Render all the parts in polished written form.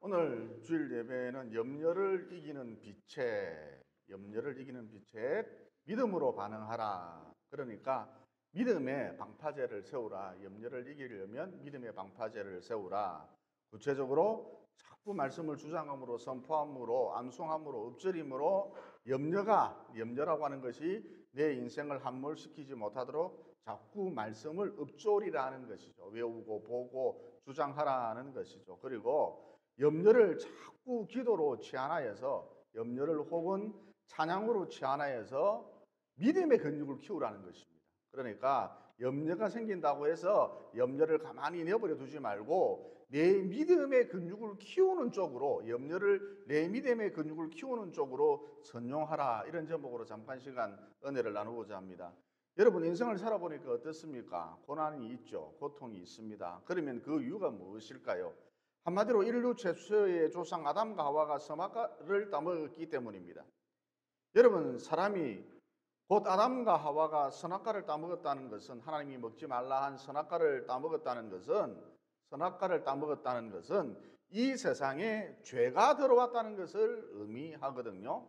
오늘 주일 예배는 염려를 이기는 빛에 믿음으로 반응하라. 그러니까 믿음의 방파제를 세우라. 염려를 이기려면 믿음의 방파제를 세우라. 구체적으로 자꾸 말씀을 주장함으로, 선포함으로, 암송함으로, 읊조림으로 염려라고 하는 것이 내 인생을 함몰시키지 못하도록 자꾸 말씀을 읊조리라는 것이죠. 외우고 보고 주장하라는 것이죠. 그리고 염려를 자꾸 기도로 치환하여서, 염려를 혹은 찬양으로 치환하여서 믿음의 근육을 키우라는 것입니다. 그러니까 염려가 생긴다고 해서 염려를 가만히 내버려 두지 말고 내 믿음의 근육을 키우는 쪽으로, 내 믿음의 근육을 키우는 쪽으로 선용하라. 이런 제목으로 잠깐 시간 은혜를 나누고자 합니다. 여러분, 인생을 살아보니까 어떻습니까? 고난이 있죠. 고통이 있습니다. 그러면 그 이유가 무엇일까요? 한마디로 인류 최초의 조상 아담과 하와가 선악과를 따먹었기 때문입니다. 여러분, 사람이 곧 아담과 하와가 선악과를 따먹었다는 것은, 하나님이 먹지 말라 한 선악과를 따먹었다는 것은 이 세상에 죄가 들어왔다는 것을 의미하거든요.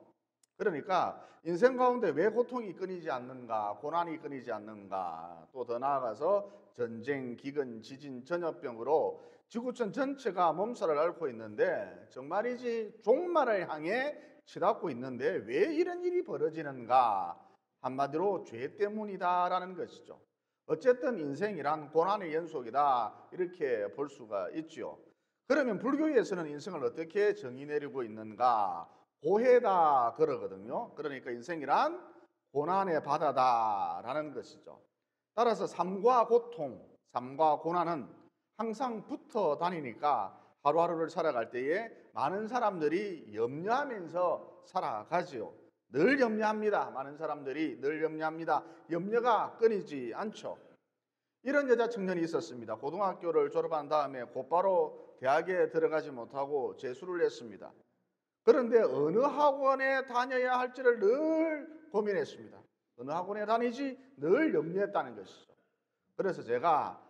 그러니까 인생 가운데 왜 고통이 끊이지 않는가, 고난이 끊이지 않는가, 또 더 나아가서 전쟁, 기근, 지진, 전염병으로 지구촌 전체가 몸살을 앓고 있는데, 정말이지 종말을 향해 치닫고 있는데 왜 이런 일이 벌어지는가? 한마디로 죄 때문이다라는 것이죠. 어쨌든 인생이란 고난의 연속이다, 이렇게 볼 수가 있죠. 그러면 불교에서는 인생을 어떻게 정의 내리고 있는가? 고해다 그러거든요. 그러니까 인생이란 고난의 바다다라는 것이죠. 따라서 삶과 고난은 항상 붙어 다니니까 하루하루를 살아갈 때에 많은 사람들이 염려하면서 살아가지요. 늘 염려합니다. 많은 사람들이 늘 염려합니다. 염려가 끊이지 않죠. 이런 여자 청년이 있었습니다. 고등학교를 졸업한 다음에 곧바로 대학에 들어가지 못하고 재수를 했습니다. 그런데 어느 학원에 다녀야 할지를 늘 고민했습니다. 어느 학원에 다니지 늘 염려했다는 것이죠. 그래서 제가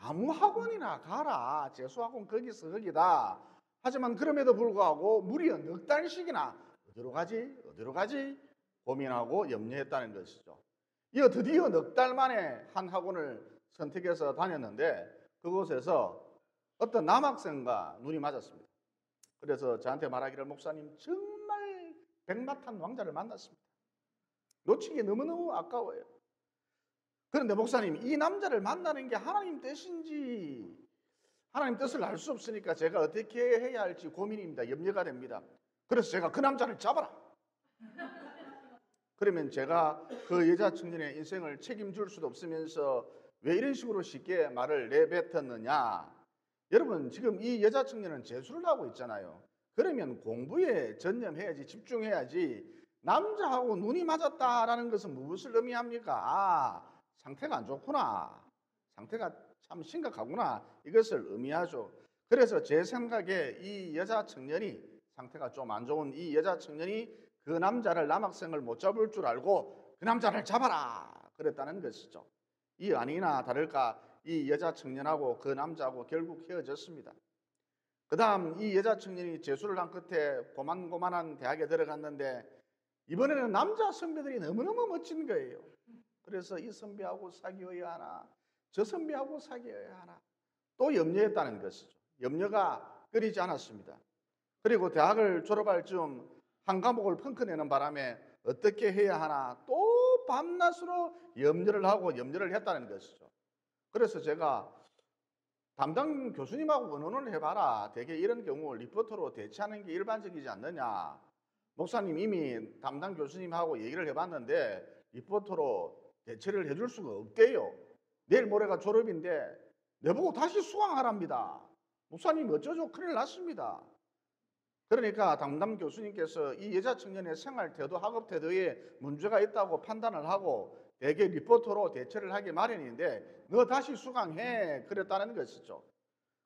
아무 학원이나 가라. 재수학원 거기서 거기다. 하지만 그럼에도 불구하고 무려 넉 달씩이나 어디로 가지 고민하고 염려했다는 것이죠. 이어 드디어 넉 달 만에 한 학원을 선택해서 다녔는데, 그곳에서 어떤 남학생과 눈이 맞았습니다. 그래서 저한테 말하기를, 목사님, 정말 백마탄 왕자를 만났습니다. 놓치기 너무너무 아까워요. 그런데 목사님, 이 남자를 만나는 게 하나님 뜻인지, 하나님 뜻을 알 수 없으니까 제가 어떻게 해야 할지 고민입니다. 염려가 됩니다. 그래서 제가 그 남자를 잡아라. 그러면 제가 그 여자 청년의 인생을 책임질 수도 없으면서 왜 이런 식으로 쉽게 말을 내뱉었느냐? 여러분, 지금 이 여자 청년은 재수를 하고 있잖아요. 그러면 공부에 전념해야지, 집중해야지. 남자하고 눈이 맞았다라는 것은 무엇을 의미합니까? 상태가 안 좋구나, 상태가 참 심각하구나, 이것을 의미하죠. 그래서 제 생각에 이 여자 청년이, 상태가 좀 안 좋은 이 여자 청년이 그 남학생을 못 잡을 줄 알고 그 남자를 잡아라 그랬다는 것이죠. 이 아니나 다를까 이 여자 청년하고 그 남자하고 결국 헤어졌습니다. 그 다음 이 여자 청년이 재수를 한 끝에 고만고만한 대학에 들어갔는데, 이번에는 남자 선배들이 너무너무 멋진 거예요. 그래서 이 선배하고 사귀어야 하나, 저 선배하고 사귀어야 하나, 또 염려했다는 것이죠. 염려가 끊이지 않았습니다. 그리고 대학을 졸업할 즈음 한 과목을 펑크내는 바람에 어떻게 해야 하나, 또 밤낮으로 염려를 했다는 것이죠. 그래서 제가 담당 교수님하고 의논을 해봐라. 대개 이런 경우 리포터로 대체하는 게 일반적이지 않느냐. 목사님, 이미 담당 교수님하고 얘기를 해봤는데 리포터로 대체를 해줄 수가 없대요. 내일 모레가 졸업인데 내보고 다시 수강하랍니다. 목사님, 어쩌죠? 큰일 났습니다. 그러니까 담당 교수님께서 이 여자 청년의 생활 태도, 학업 태도에 문제가 있다고 판단을 하고 대개 리포터로 대체를 하기 마련인데 너 다시 수강해 그랬다는 것이죠.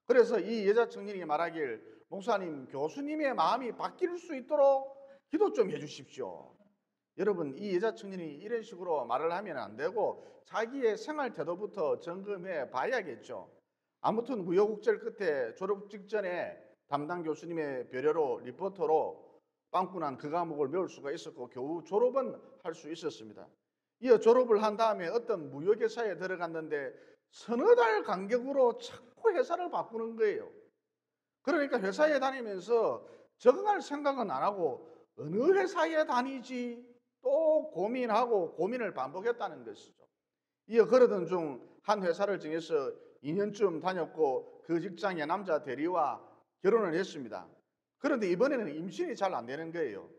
그래서 이 여자 청년이 말하길, 목사님, 교수님의 마음이 바뀔 수 있도록 기도 좀 해주십시오. 여러분, 이 여자 청년이 이런 식으로 말을 하면 안 되고 자기의 생활 태도부터 점검해 봐야겠죠. 아무튼 우여곡절 끝에 졸업 직전에 담당 교수님의 배려로 리포터로 빵꾸난 그 과목을 배울 수가 있었고 겨우 졸업은 할 수 있었습니다. 이어 졸업을 한 다음에 어떤 무역회사에 들어갔는데 서너 달 간격으로 자꾸 회사를 바꾸는 거예요. 그러니까 회사에 다니면서 적응할 생각은 안 하고 어느 회사에 다니지 또 고민하고 고민을 반복했다는 것이죠. 이어 그러던 중 한 회사를 정해서 2년쯤 다녔고 그 직장의 남자 대리와 결혼을 했습니다. 그런데 이번에는 임신이 잘 안 되는 거예요.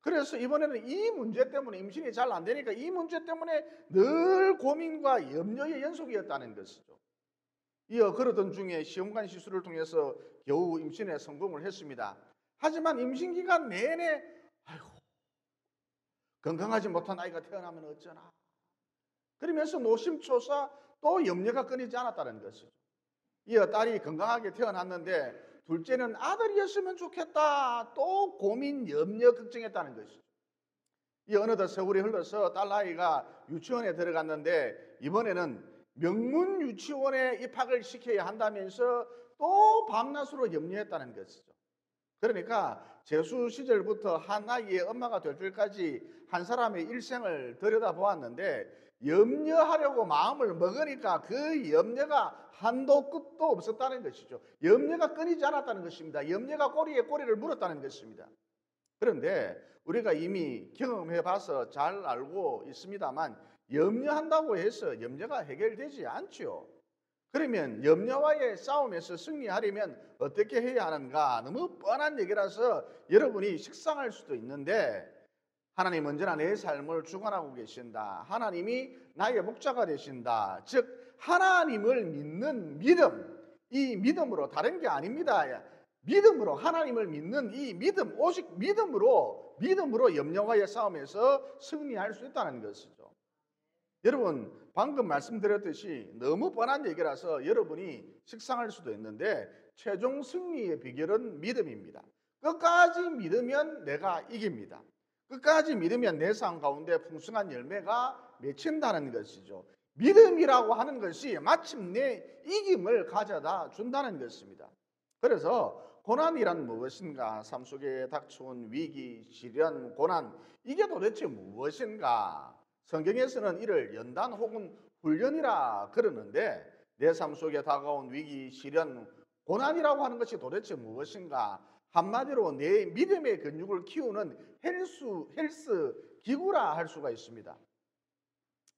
그래서 이번에는 이 문제 때문에 임신이 잘 안 되니까 이 문제 때문에 늘 고민과 염려의 연속이었다는 것이죠. 이어 그러던 중에 시험관 시술을 통해서 겨우 임신에 성공을 했습니다. 하지만 임신 기간 내내 아이고 건강하지 못한 아이가 태어나면 어쩌나 그러면서 노심초사 또 염려가 끊이지 않았다는 것이죠. 이어 딸이 건강하게 태어났는데 둘째는 아들이었으면 좋겠다 또 고민 염려 걱정했다는 것이죠. 이 어느덧 세월이 흘러서 딸 아이가 유치원에 들어갔는데 이번에는 명문 유치원에 입학을 시켜야 한다면서 또 밤낮으로 염려했다는 것이죠. 그러니까 재수 시절부터 한 아이의 엄마가 될 때까지 한 사람의 일생을 들여다보았는데 염려하려고 마음을 먹으니까 그 염려가 한도 끝도 없었다는 것이죠. 염려가 끊이지 않았다는 것입니다. 염려가 꼬리에 꼬리를 물었다는 것입니다. 그런데 우리가 이미 경험해 봐서 잘 알고 있습니다만 염려한다고 해서 염려가 해결되지 않죠. 그러면 염려와의 싸움에서 승리하려면 어떻게 해야 하는가? 너무 뻔한 얘기라서 여러분이 식상할 수도 있는데 하나님 언제나 내 삶을 주관하고 계신다. 하나님이 나의 목자가 되신다. 즉 하나님을 믿는 믿음, 이 믿음으로 다른 게 아닙니다. 믿음으로 하나님을 믿는 이 믿음, 오직 믿음으로 염려와의 싸움에서 승리할 수 있다는 것이죠. 여러분 방금 말씀드렸듯이 너무 뻔한 얘기라서 여러분이 식상할 수도 있는데 최종 승리의 비결은 믿음입니다. 끝까지 믿으면 내가 이깁니다. 끝까지 믿으면 내 삶 가운데 풍성한 열매가 맺힌다는 것이죠. 믿음이라고 하는 것이 마침내 이김을 가져다 준다는 것입니다. 그래서 고난이란 무엇인가? 삶 속에 닥쳐온 위기, 시련, 고난 이게 도대체 무엇인가? 성경에서는 이를 연단 혹은 훈련이라 그러는데 내 삶 속에 다가온 위기, 시련, 고난이라고 하는 것이 도대체 무엇인가? 한마디로 내 믿음의 근육을 키우는 헬스 기구라 할 수가 있습니다.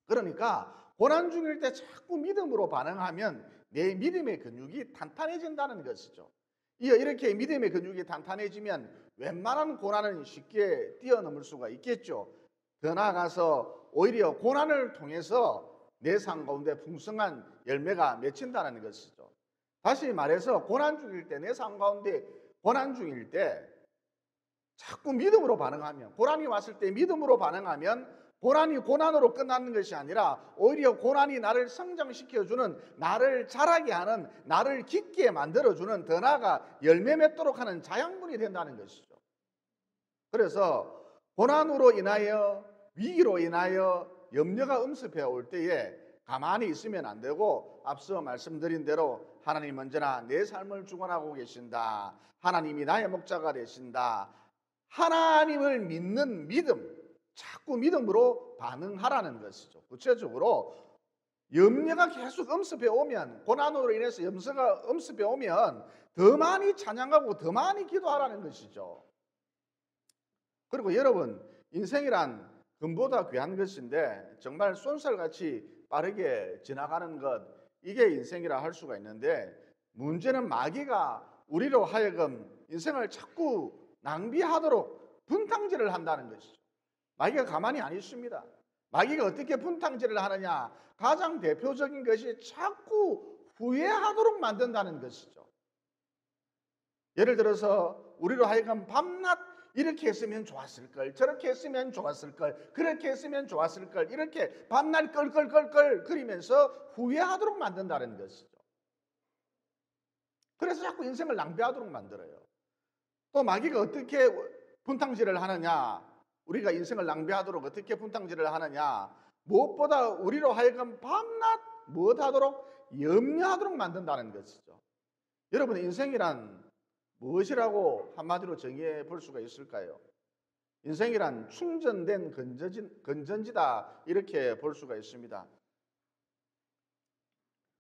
그러니까 고난 중일 때 자꾸 믿음으로 반응하면 내 믿음의 근육이 탄탄해진다는 것이죠. 이렇게 믿음의 근육이 탄탄해지면 웬만한 고난은 쉽게 뛰어넘을 수가 있겠죠. 더 나아가서 오히려 고난을 통해서 내 삶 가운데 풍성한 열매가 맺힌다는 것이죠. 다시 말해서 고난 중일 때 내 삶 가운데 고난 중일 때 자꾸 믿음으로 반응하면 고난이 왔을 때 믿음으로 반응하면 고난이 고난으로 끝나는 것이 아니라 오히려 고난이 나를 성장시켜주는 나를 자라게 하는 나를 깊게 만들어주는 더 나아가 열매 맺도록 하는 자양분이 된다는 것이죠. 그래서 고난으로 인하여 위기로 인하여 염려가 엄습해 올 때에 가만히 있으면 안 되고 앞서 말씀드린 대로 하나님 언제나 내 삶을 주관하고 계신다. 하나님이 나의 목자가 되신다. 하나님을 믿는 믿음, 자꾸 믿음으로 반응하라는 것이죠. 구체적으로 염려가 계속 엄습해 오면 고난으로 인해서 염려가 엄습해 오면 더 많이 찬양하고 더 많이 기도하라는 것이죠. 그리고 여러분 인생이란 금보다 귀한 것인데 정말 쏜살같이 빠르게 지나가는 것 이게 인생이라 할 수가 있는데 문제는 마귀가 우리로 하여금 인생을 자꾸 낭비하도록 분탕질을 한다는 것이죠. 마귀가 가만히 안 있습니다. 마귀가 어떻게 분탕질을 하느냐? 가장 대표적인 것이 자꾸 후회하도록 만든다는 것이죠. 예를 들어서 우리로 하여금 밤낮 이렇게 했으면 좋았을 걸, 저렇게 했으면 좋았을 걸, 그렇게 했으면 좋았을 걸, 이렇게 밤낮 껄껄껄껄 그리면서 후회하도록 만든다는 것이죠. 그래서 자꾸 인생을 낭비하도록 만들어요. 또 마귀가 어떻게 분탕질을 하느냐? 우리가 인생을 낭비하도록 어떻게 분탕질을 하느냐? 무엇보다 우리로 하여금 밤낮 무엇하도록 염려하도록 만든다는 것이죠. 여러분 인생이란 무엇이라고 한마디로 정의해 볼 수가 있을까요? 인생이란 충전된 건전지다 이렇게 볼 수가 있습니다.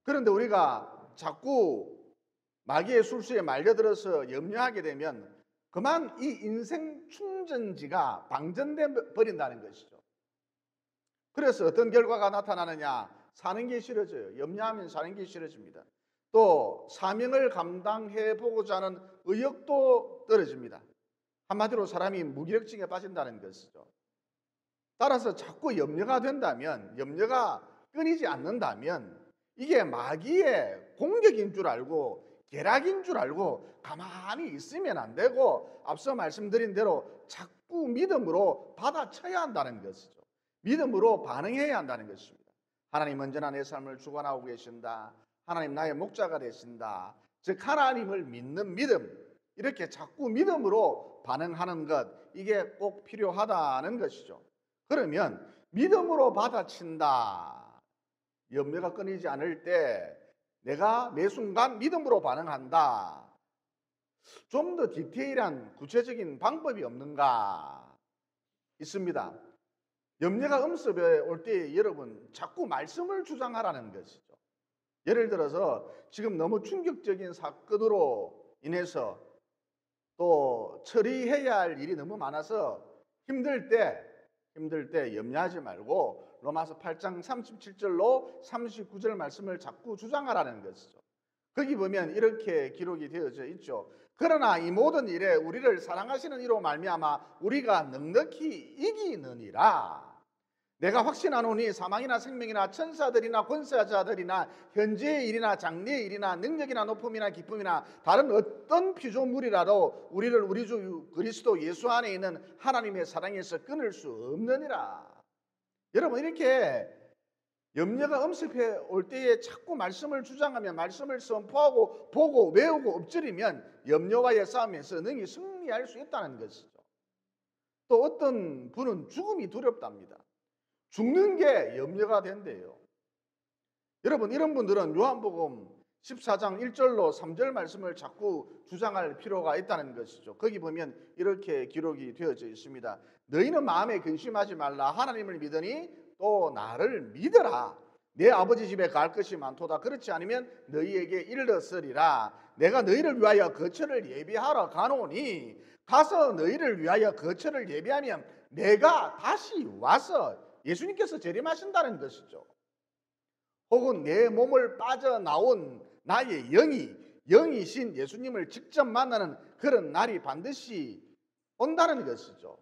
그런데 우리가 자꾸 마귀의 술수에 말려들어서 염려하게 되면 그만 이 인생 충전지가 방전돼 버린다는 것이죠. 그래서 어떤 결과가 나타나느냐? 사는 게 싫어져요. 염려하면 사는 게 싫어집니다. 또 사명을 감당해 보고자 하는 의욕도 떨어집니다. 한마디로 사람이 무기력증에 빠진다는 것이죠. 따라서 자꾸 염려가 된다면, 염려가 끊이지 않는다면 이게 마귀의 공격인 줄 알고 계략인 줄 알고 가만히 있으면 안 되고 앞서 말씀드린 대로 자꾸 믿음으로 받아쳐야 한다는 것이죠. 믿음으로 반응해야 한다는 것입니다. 하나님 언제나 내 삶을 주관하고 계신다. 하나님 나의 목자가 되신다. 즉 하나님을 믿는 믿음, 이렇게 자꾸 믿음으로 반응하는 것, 이게 꼭 필요하다는 것이죠. 그러면 믿음으로 받아친다. 염려가 끊이지 않을 때 내가 매 순간 믿음으로 반응한다. 좀 더 디테일한 구체적인 방법이 없는가? 있습니다. 염려가 음습에 올 때 여러분 자꾸 말씀을 주장하라는 것이죠. 예를 들어서 지금 너무 충격적인 사건으로 인해서 또 처리해야 할 일이 너무 많아서 힘들 때 염려하지 말고 로마서 8장 37절로 39절 말씀을 자꾸 주장하라는 것이죠. 거기 보면 이렇게 기록이 되어져 있죠. 그러나 이 모든 일에 우리를 사랑하시는 이로 말미암아 우리가 넉넉히 이기느니라. 내가 확신하노니 사망이나 생명이나 천사들이나 권세자들이나 현재의 일이나 장래의 일이나 능력이나 높음이나 기쁨이나 다른 어떤 피조물이라도 우리를 우리 주 그리스도 예수 안에 있는 하나님의 사랑에서 끊을 수 없느니라. 여러분 이렇게 염려가 엄습해 올 때에 자꾸 말씀을 주장하며 말씀을 선포하고 보고 외우고 엎드리면 염려와의 싸움에서 능히 승리할 수 있다는 것이죠. 또 어떤 분은 죽음이 두렵답니다. 죽는 게 염려가 된대요. 여러분 이런 분들은 요한복음 14장 1절로 3절 말씀을 자꾸 주장할 필요가 있다는 것이죠. 거기 보면 이렇게 기록이 되어져 있습니다. 너희는 마음에 근심하지 말라. 하나님을 믿으니 또 나를 믿어라. 내 아버지 집에 갈 것이 많도다. 그렇지 않으면 너희에게 일렀으리라. 내가 너희를 위하여 거처를 예비하러 가노니 가서 너희를 위하여 거처를 예비하면 내가 다시 와서, 예수님께서 재림하신다는 것이죠. 혹은 내 몸을 빠져나온 나의 영이신 예수님을 직접 만나는 그런 날이 반드시 온다는 것이죠.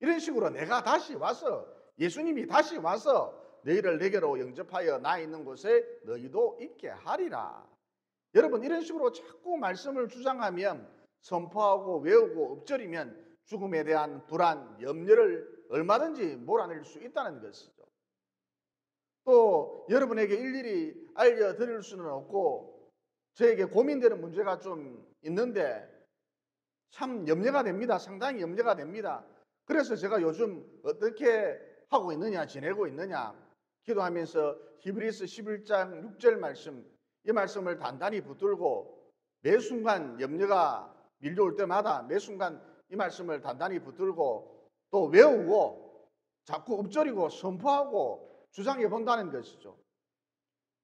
이런 식으로 내가 다시 와서, 예수님이 다시 와서 너희를 내게로 영접하여 나 있는 곳에 너희도 있게 하리라. 여러분 이런 식으로 자꾸 말씀을 주장하면, 선포하고 외우고 엎드리면 죽음에 대한 불안, 염려를 얼마든지 몰아낼 수 있다는 것이죠. 또 여러분에게 일일이 알려드릴 수는 없고 저에게 고민되는 문제가 좀 있는데 참 염려가 됩니다. 상당히 염려가 됩니다. 그래서 제가 요즘 어떻게 하고 있느냐, 지내고 있느냐, 기도하면서 히브리서 11장 6절 말씀, 이 말씀을 단단히 붙들고 매 순간 염려가 밀려올 때마다 매 순간 이 말씀을 단단히 붙들고 또 외우고 자꾸 읊조리고 선포하고 주장해 본다는 것이죠.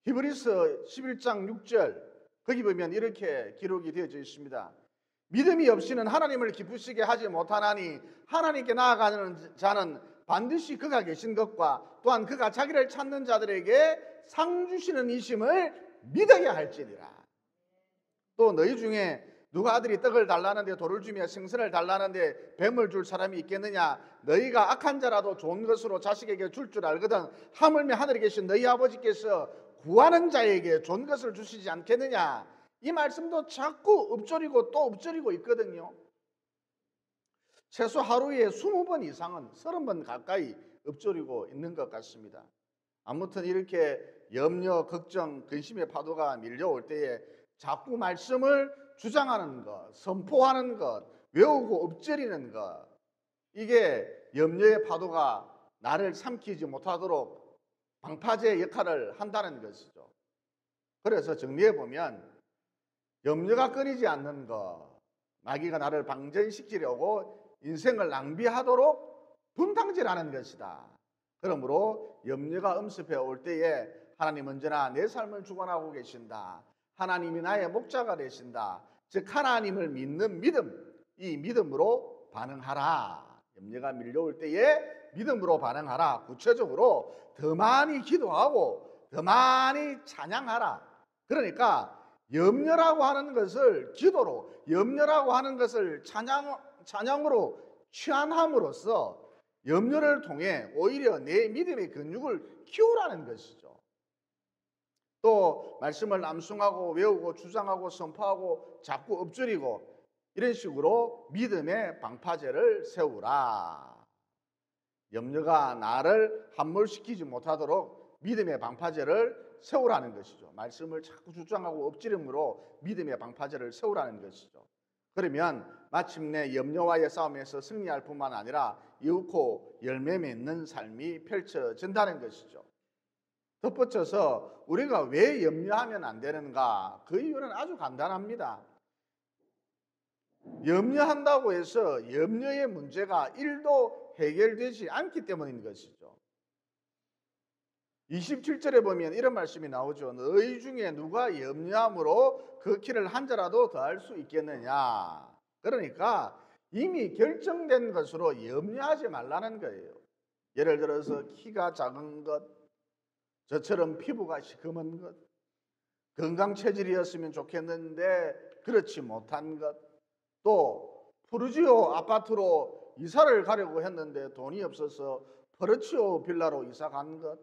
히브리서 11장 6절 거기 보면 이렇게 기록이 되어져 있습니다. 믿음이 없이는 하나님을 기쁘시게 하지 못하나니 하나님께 나아가는 자는 반드시 그가 계신 것과 또한 그가 자기를 찾는 자들에게 상 주시는 이심을 믿어야 할지니라. 또 너희 중에 누가 아들이 떡을 달라는데 돌을 주며 생선을 달라는데 뱀을 줄 사람이 있겠느냐? 너희가 악한 자라도 좋은 것으로 자식에게 줄 줄 알거든 하물며 하늘에 계신 너희 아버지께서 구하는 자에게 좋은 것을 주시지 않겠느냐? 이 말씀도 자꾸 읊조리고 또 읊조리고 있거든요. 최소 하루에 20번 이상은 30번 가까이 읊조리고 있는 것 같습니다. 아무튼 이렇게 염려, 걱정, 근심의 파도가 밀려올 때에 자꾸 말씀을 주장하는 것, 선포하는 것, 외우고 엎드리는 것, 이게 염려의 파도가 나를 삼키지 못하도록 방파제 역할을 한다는 것이죠. 그래서 정리해 보면 염려가 끊이지 않는 것, 마귀가 나를 방전시키려고 인생을 낭비하도록 분탕질하는 것이다. 그러므로 염려가 음습해 올 때에 하나님 언제나 내 삶을 주관하고 계신다. 하나님이 나의 목자가 되신다. 즉 하나님을 믿는 믿음, 이 믿음으로 반응하라. 염려가 밀려올 때에 믿음으로 반응하라. 구체적으로 더 많이 기도하고 더 많이 찬양하라. 그러니까 염려라고 하는 것을 기도로, 염려라고 하는 것을 찬양으로 취한함으로써 염려를 통해 오히려 내 믿음의 근육을 키우라는 것이죠. 또 말씀을 암송하고 외우고 주장하고 선포하고 자꾸 엎드리고 이런 식으로 믿음의 방파제를 세우라. 염려가 나를 함몰시키지 못하도록 믿음의 방파제를 세우라는 것이죠. 말씀을 자꾸 주장하고 엎드림으로 믿음의 방파제를 세우라는 것이죠. 그러면 마침내 염려와의 싸움에서 승리할 뿐만 아니라 이윽고 열매 맺는 삶이 펼쳐진다는 것이죠. 덧붙여서 우리가 왜 염려하면 안 되는가? 그 이유는 아주 간단합니다. 염려한다고 해서 염려의 문제가 1도 해결되지 않기 때문인 것이죠. 27절에 보면 이런 말씀이 나오죠. 너희 중에 누가 염려함으로 그 키를 한 자라도 더할 수 있겠느냐. 그러니까 이미 결정된 것으로 염려하지 말라는 거예요. 예를 들어서 키가 작은 것, 저처럼 피부가 시커먼 것, 건강 체질이었으면 좋겠는데 그렇지 못한 것, 또 푸르지오 아파트로 이사를 가려고 했는데 돈이 없어서 포르치오 빌라로 이사 간 것,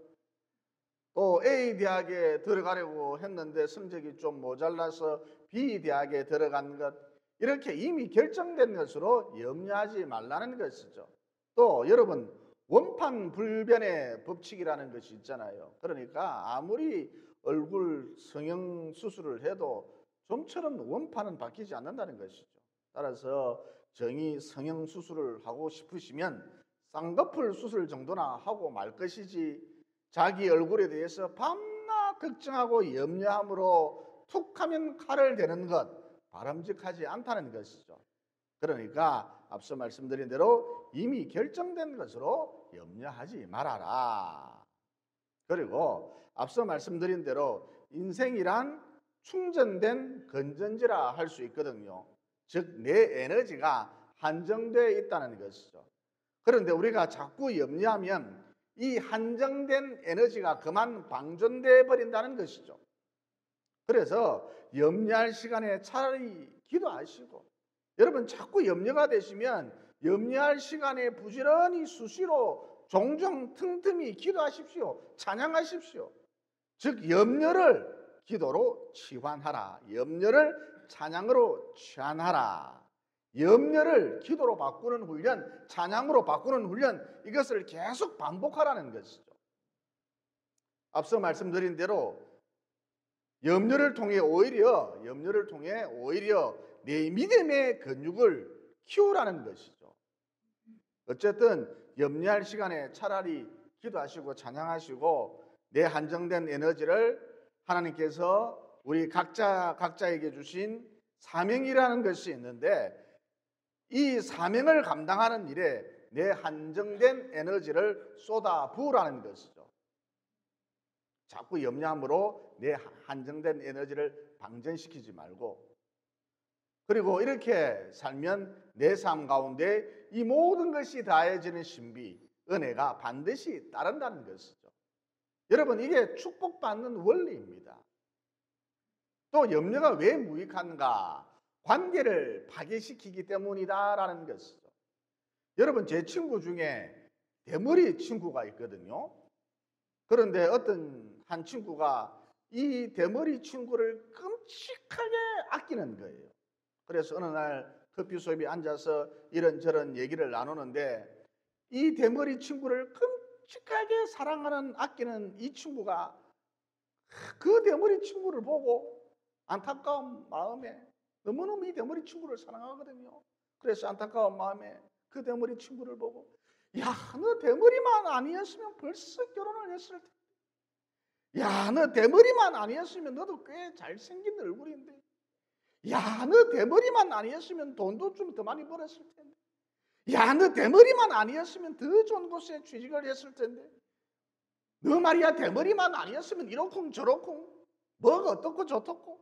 또 A 대학에 들어가려고 했는데 성적이 좀 모자라서 B 대학에 들어간 것, 이렇게 이미 결정된 것으로 염려하지 말라는 것이죠. 또 여러분, 원판불변의 법칙이라는 것이 있잖아요. 그러니까 아무리 얼굴 성형 수술을 해도 좀처럼 원판은 바뀌지 않는다는 것이죠. 따라서 정의 성형 수술을 하고 싶으시면 쌍꺼풀 수술 정도나 하고 말 것이지, 자기 얼굴에 대해서 밤낮 걱정하고 염려함으로 툭하면 칼을 대는 것, 바람직하지 않다는 것이죠. 그러니까 앞서 말씀드린 대로 이미 결정된 것으로 염려하지 말아라. 그리고 앞서 말씀드린 대로 인생이란 충전된 건전지라 할 수 있거든요. 즉 내 에너지가 한정되어 있다는 것이죠. 그런데 우리가 자꾸 염려하면 이 한정된 에너지가 그만 방전되어 버린다는 것이죠. 그래서 염려할 시간에 차라리 기도하시고, 여러분 자꾸 염려가 되시면 염려할 시간에 부지런히 수시로 종종 틈틈이 기도하십시오. 찬양하십시오. 즉 염려를 기도로 치환하라. 염려를 찬양으로 치환하라. 염려를 기도로 바꾸는 훈련, 찬양으로 바꾸는 훈련, 이것을 계속 반복하라는 것이죠. 앞서 말씀드린 대로 염려를 통해 오히려 내 믿음의 근육을 키우라는 것이죠. 어쨌든 염려할 시간에 차라리 기도하시고 찬양하시고 내 한정된 에너지를 하나님께서 우리 각자에게 주신 사명이라는 것이 있는데, 이 사명을 감당하는 일에 내 한정된 에너지를 쏟아 부으라는 것이죠. 자꾸 염려함으로 내 한정된 에너지를 방전시키지 말고, 그리고 이렇게 살면 내 삶 가운데 이 모든 것이 다해지는 신비, 은혜가 반드시 따른다는 것이죠. 여러분, 이게 축복받는 원리입니다. 또 염려가 왜 무익한가? 관계를 파괴시키기 때문이다라는 것이죠. 여러분, 제 친구 중에 대머리 친구가 있거든요. 그런데 어떤 한 친구가 이 대머리 친구를 끔찍하게 아끼는 거예요. 그래서 어느 날 커피 숍에 앉아서 이런저런 얘기를 나누는데, 이 대머리 친구를 끔찍하게 사랑하는, 아끼는 이 친구가 그 대머리 친구를 보고 안타까운 마음에, 너무너무 이 대머리 친구를 사랑하거든요. 그래서 안타까운 마음에 그 대머리 친구를 보고, 야, 너 대머리만 아니었으면 벌써 결혼을 했을 텐데. 야, 너 대머리만 아니었으면 너도 꽤 잘생긴 얼굴인데. 야, 너 대머리만 아니었으면 돈도 좀 더 많이 벌었을 텐데. 야, 너 대머리만 아니었으면 더 좋은 곳에 취직을 했을 텐데. 너 말이야 대머리만 아니었으면 이렇쿵 저렇쿵 뭐가 어떻고 저떻고.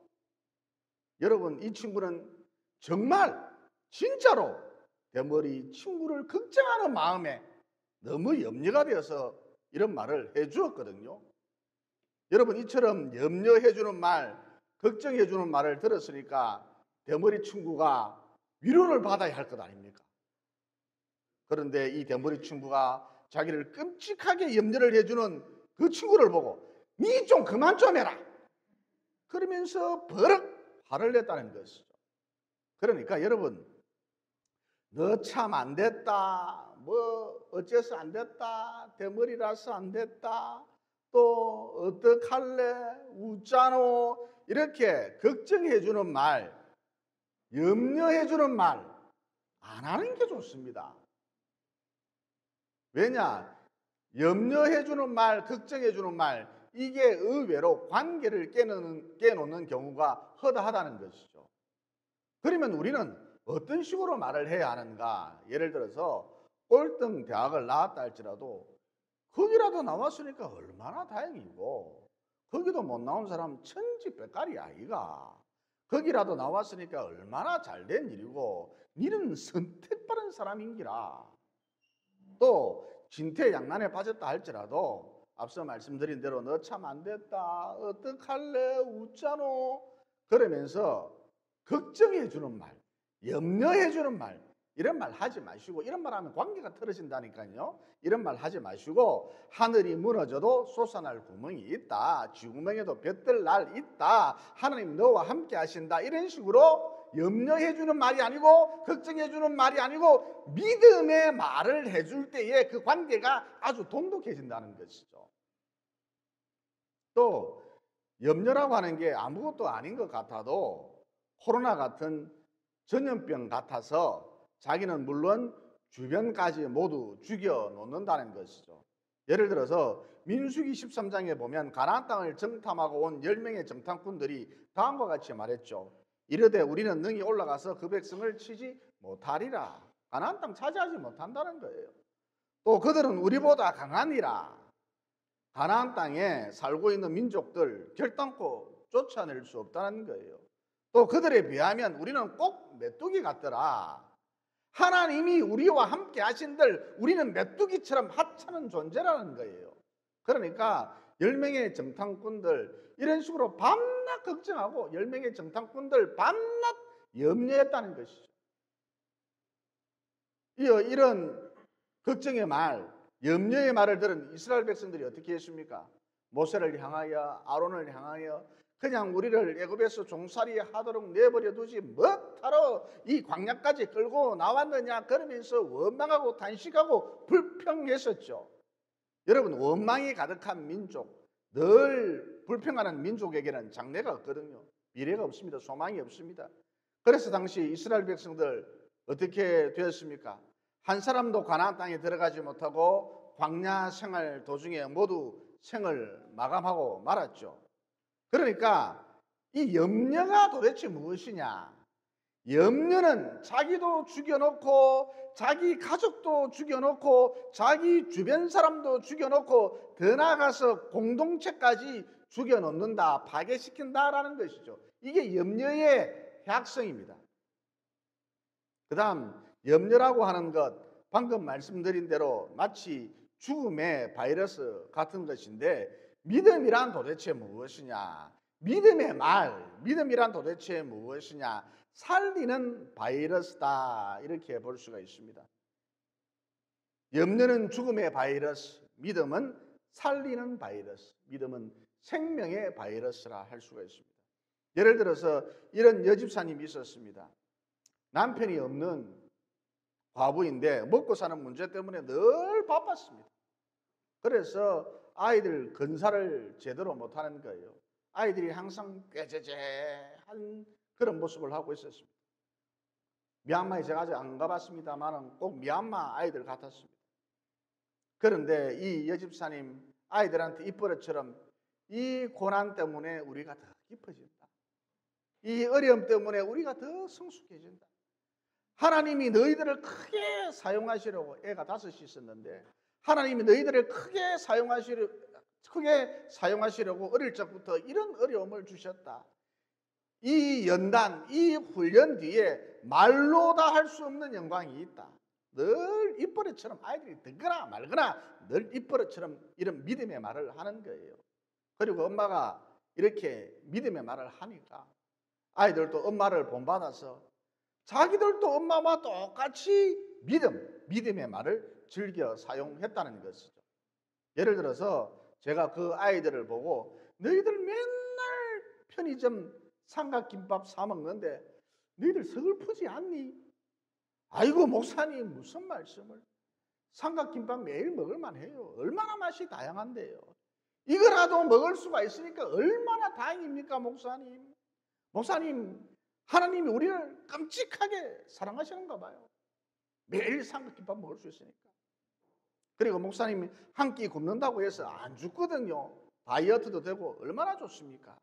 여러분, 이 친구는 정말 진짜로 대머리 친구를 걱정하는 마음에 너무 염려가 되어서 이런 말을 해주었거든요. 여러분, 이처럼 염려해주는 말, 걱정해주는 말을 들었으니까 대머리 친구가 위로를 받아야 할 것 아닙니까? 그런데 이 대머리 친구가 자기를 끔찍하게 염려를 해주는 그 친구를 보고 니 좀 그만 좀 해라 그러면서 버럭 화를 냈다는 것이죠. 그러니까 여러분, 너 참 안 됐다, 뭐 어째서 안 됐다, 대머리라서 안 됐다, 또 어떡할래, 웃자노, 이렇게 걱정해주는 말, 염려해주는 말 안 하는 게 좋습니다. 왜냐? 염려해주는 말, 걱정해주는 말, 이게 의외로 관계를 깨놓는 경우가 허다하다는 것이죠. 그러면 우리는 어떤 식으로 말을 해야 하는가? 예를 들어서 꼴등 대학을 나왔다 할지라도 거기라도 나왔으니까 얼마나 다행이고, 거기도 못 나온 사람 천지백갈이 아이가. 거기라도 나왔으니까 얼마나 잘된 일이고, 니는 선택받은 사람인기라. 또 진퇴양난에 빠졌다 할지라도 앞서 말씀드린 대로 너 참 안 됐다, 어떡할래, 웃자노, 그러면서 걱정해 주는 말, 염려해 주는 말, 이런 말 하지 마시고, 이런 말 하면 관계가 틀어진다니까요. 이런 말 하지 마시고, 하늘이 무너져도 솟아날 구멍이 있다, 쥐구멍에도 볕들 날 있다, 하나님 너와 함께 하신다, 이런 식으로 염려해 주는 말이 아니고, 걱정해 주는 말이 아니고, 믿음의 말을 해줄 때에 그 관계가 아주 돈독해진다는 것이죠. 또 염려라고 하는 게 아무것도 아닌 것 같아도 코로나 같은 전염병 같아서 자기는 물론 주변까지 모두 죽여 놓는다는 것이죠. 예를 들어서 민수기 13장에 보면 가나안 땅을 정탐하고 온 10명의 정탐꾼들이 다음과 같이 말했죠. 이르되 우리는 능히 올라가서 그 백성을 치지 못하리라. 가나안 땅 차지하지 못한다는 거예요. 또 그들은 우리보다 강하니라. 가나안 땅에 살고 있는 민족들 결단코 쫓아낼 수 없다는 거예요. 또 그들에 비하면 우리는 꼭 메뚜기 같더라. 하나님이 우리와 함께 하신들 우리는 메뚜기처럼 하찮은 존재라는 거예요. 그러니까 10명의 정탐꾼들 이런 식으로 밤낮 걱정하고 10명의 정탐꾼들 밤낮 염려했다는 것이죠. 이런 걱정의 말, 염려의 말을 들은 이스라엘 백성들이 어떻게 했습니까? 모세를 향하여, 아론을 향하여 그냥 우리를 애굽에서 종살이 하도록 내버려 두지 뭐하러 이 광야까지 끌고 나왔느냐, 그러면서 원망하고 단식하고 불평했었죠. 여러분, 원망이 가득한 민족, 늘 불평하는 민족에게는 장래가 없거든요. 미래가 없습니다. 소망이 없습니다. 그래서 당시 이스라엘 백성들 어떻게 되었습니까? 한 사람도 가나안 땅에 들어가지 못하고 광야 생활 도중에 모두 생을 마감하고 말았죠. 그러니까 이 염려가 도대체 무엇이냐? 염려는 자기도 죽여놓고 자기 가족도 죽여놓고 자기 주변 사람도 죽여놓고 더 나아가서 공동체까지 죽여놓는다, 파괴시킨다라는 것이죠. 이게 염려의 약성입니다. 그 다음 염려라고 하는 것, 방금 말씀드린 대로 마치 죽음의 바이러스 같은 것인데, 믿음이란 도대체 무엇이냐? 믿음의 말, 믿음이란 도대체 무엇이냐? 살리는 바이러스다, 이렇게 볼 수가 있습니다. 염려는 죽음의 바이러스, 믿음은 살리는 바이러스, 믿음은 생명의 바이러스라 할 수가 있습니다. 예를 들어서 이런 여집사님이 있었습니다. 남편이 없는 과부인데 먹고 사는 문제 때문에 늘 바빴습니다. 그래서 아이들 건사를 제대로 못하는 거예요. 아이들이 항상 꾀죄죄한 그런 모습을 하고 있었습니다. 미얀마에 제가 아직 안 가봤습니다만 꼭 미얀마 아이들 같았습니다. 그런데 이 여집사님 아이들한테 이 버릇처럼 이 고난 때문에 우리가 더 깊어진다, 이 어려움 때문에 우리가 더 성숙해진다. 하나님이 너희들을 크게 사용하시려고, 애가 5이 있었는데 하나님이 너희들을 크게 사용하시려고 어릴 적부터 이런 어려움을 주셨다. 이 연단, 이 훈련 뒤에 말로 다 할 수 없는 영광이 있다. 늘 입버릇처럼 아이들이 듣거나 말거나 늘 입버릇처럼 이런 믿음의 말을 하는 거예요. 그리고 엄마가 이렇게 믿음의 말을 하니까 아이들도 엄마를 본받아서 자기들도 엄마와 똑같이 믿음의 말을 즐겨 사용했다는 것이죠. 예를 들어서 제가 그 아이들을 보고 너희들 맨날 편의점 삼각김밥 사 먹는데 너희들 서글프지 않니? 아이고 목사님 무슨 말씀을, 삼각김밥 매일 먹을만 해요. 얼마나 맛이 다양한데요. 이거라도 먹을 수가 있으니까 얼마나 다행입니까 목사님. 목사님 하나님이 우리를 끔찍하게 사랑하시는가 봐요. 매일 삼각김밥 먹을 수 있으니까. 그리고 목사님이 한 끼 굶는다고 해서 안 죽거든요. 다이어트도 되고 얼마나 좋습니까?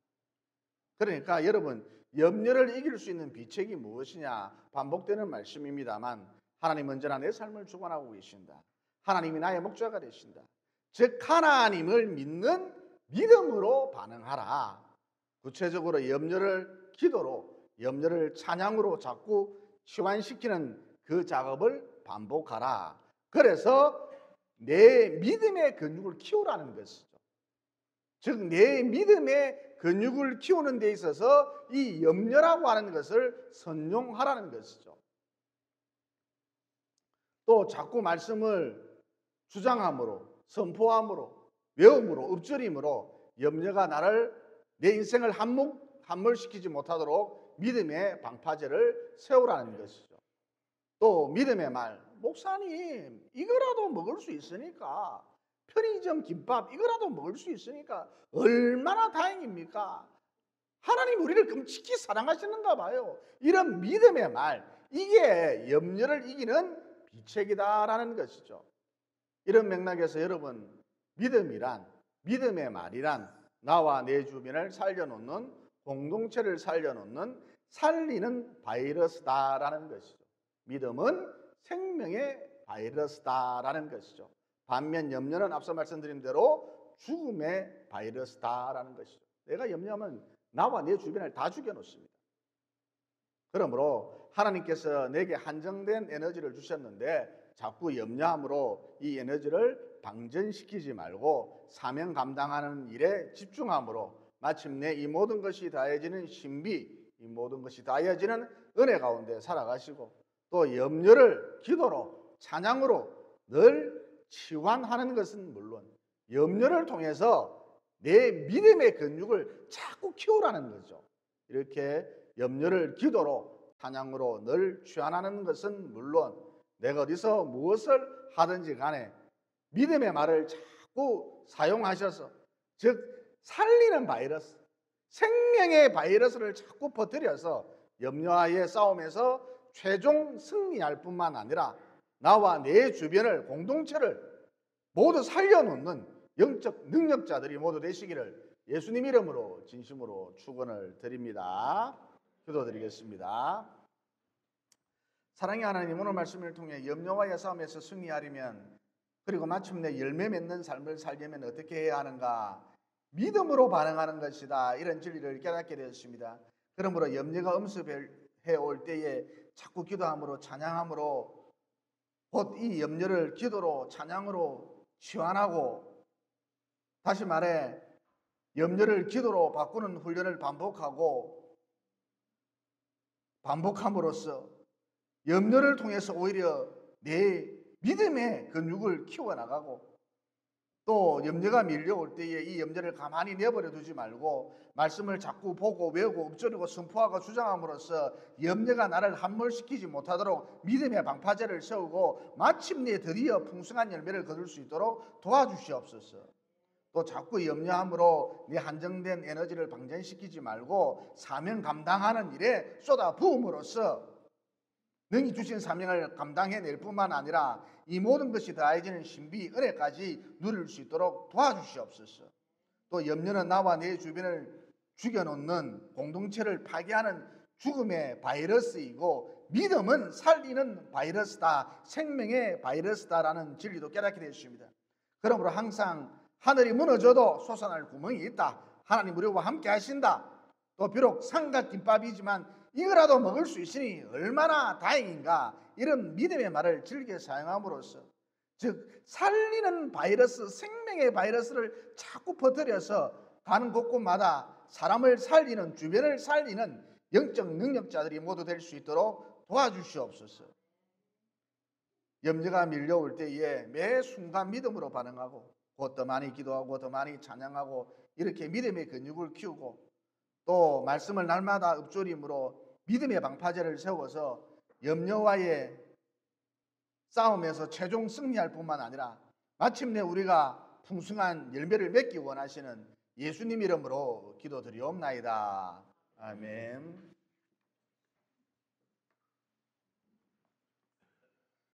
그러니까 여러분, 염려를 이길 수 있는 비책이 무엇이냐? 반복되는 말씀입니다만 하나님 언제나 내 삶을 주관하고 계신다. 하나님이 나의 목자가 되신다. 즉 하나님을 믿는 믿음으로 반응하라. 구체적으로 염려를 기도로, 염려를 찬양으로 자꾸 치환시키는 그 작업을 반복하라. 그래서 내 믿음의 근육을 키우라는 것이죠. 즉 내 믿음의 근육을 키우는 데 있어서 이 염려라고 하는 것을 선용하라는 것이죠. 또 자꾸 말씀을 주장함으로, 선포함으로, 외움으로, 읊조림으로 염려가 나를, 내 인생을 함몰시키지 못하도록 믿음의 방파제를 세우라는 것이죠. 또 믿음의 말, 목사님 이거라도 먹을 수 있으니까, 편의점 김밥 이거라도 먹을 수 있으니까 얼마나 다행입니까? 하나님 우리를 끔찍히 사랑하시는가 봐요. 이런 믿음의 말, 이게 염려를 이기는 비책이다라는 것이죠. 이런 맥락에서 여러분, 믿음의 말이란 나와 내 주변을 살려놓는, 공동체를 살려놓는, 살리는 바이러스다라는 것이죠. 믿음은 생명의 바이러스다라는 것이죠. 반면 염려는 앞서 말씀드린 대로 죽음의 바이러스다라는 것이죠. 내가 염려하면 나와 내 주변을 다 죽여놓습니다. 그러므로 하나님께서 내게 한정된 에너지를 주셨는데 자꾸 염려함으로 이 에너지를 방전시키지 말고 사명 감당하는 일에 집중함으로 마침내 이 모든 것이 다해지는 신비, 이 모든 것이 다해지는 은혜 가운데 살아가시고, 또 염려를 기도로, 찬양으로 늘 치환하는 것은 물론 염려를 통해서 내 믿음의 근육을 자꾸 키우라는 거죠. 이렇게 염려를 기도로, 찬양으로 늘 치환하는 것은 물론 내가 어디서 무엇을 하든지 간에 믿음의 말을 자꾸 사용하셔서, 즉 살리는 바이러스, 생명의 바이러스를 자꾸 퍼뜨려서 염려와의 싸움에서 최종 승리할 뿐만 아니라 나와 내 주변을, 공동체를 모두 살려놓는 영적 능력자들이 모두 되시기를 예수님 이름으로 진심으로 축원을 드립니다. 기도드리겠습니다. 사랑의 하나님, 오늘 말씀을 통해 염려와의 싸움에서 승리하려면, 그리고 마침내 열매 맺는 삶을 살려면 어떻게 해야 하는가? 믿음으로 반응하는 것이다. 이런 진리를 깨닫게 되었습니다. 그러므로 염려가 엄습해 올 때에 자꾸 기도함으로, 찬양함으로, 곧 이 염려를 기도로, 찬양으로 치환하고, 다시 말해 염려를 기도로 바꾸는 훈련을 반복함으로써 염려를 통해서 오히려 내 믿음의 근육을 키워나가고, 또 염려가 밀려올 때에 이 염려를 가만히 내버려 두지 말고 말씀을 자꾸 보고 외우고 읊조리고 선포하고 주장함으로써 염려가 나를 함몰시키지 못하도록 믿음의 방파제를 세우고 마침내 드디어 풍성한 열매를 거둘 수 있도록 도와주시옵소서. 또 자꾸 염려함으로 내 한정된 에너지를 방전시키지 말고 사명 감당하는 일에 쏟아 부음으로써 능히 주신 사명을 감당해낼 뿐만 아니라 이 모든 것이 더해지는 신비, 은혜까지 누릴 수 있도록 도와주시옵소서. 또 염려는 나와 내 주변을 죽여놓는 공동체를 파괴하는 죽음의 바이러스이고 믿음은 살리는 바이러스다. 생명의 바이러스다라는 진리도 깨닫게 되었습니다. 그러므로 항상 하늘이 무너져도 솟아날 구멍이 있다. 하나님 우리와 함께 하신다. 또 비록 삼각김밥이지만 이거라도 먹을 수 있으니 얼마나 다행인가. 이런 믿음의 말을 즐겨 사용함으로써 즉 살리는 바이러스, 생명의 바이러스를 자꾸 퍼뜨려서 가는 곳곳마다 사람을 살리는, 주변을 살리는 영적 능력자들이 모두 될 수 있도록 도와주시옵소서. 염려가 밀려올 때에 매 순간 믿음으로 반응하고 곧 더 많이 기도하고 더 많이 찬양하고 이렇게 믿음의 근육을 키우고 또 말씀을 날마다 읊조림으로 믿음의 방파제를 세워서 염려와의 싸움에서 최종 승리할 뿐만 아니라 마침내 우리가 풍성한 열매를 맺기 원하시는 예수님 이름으로 기도드리옵나이다. 아멘.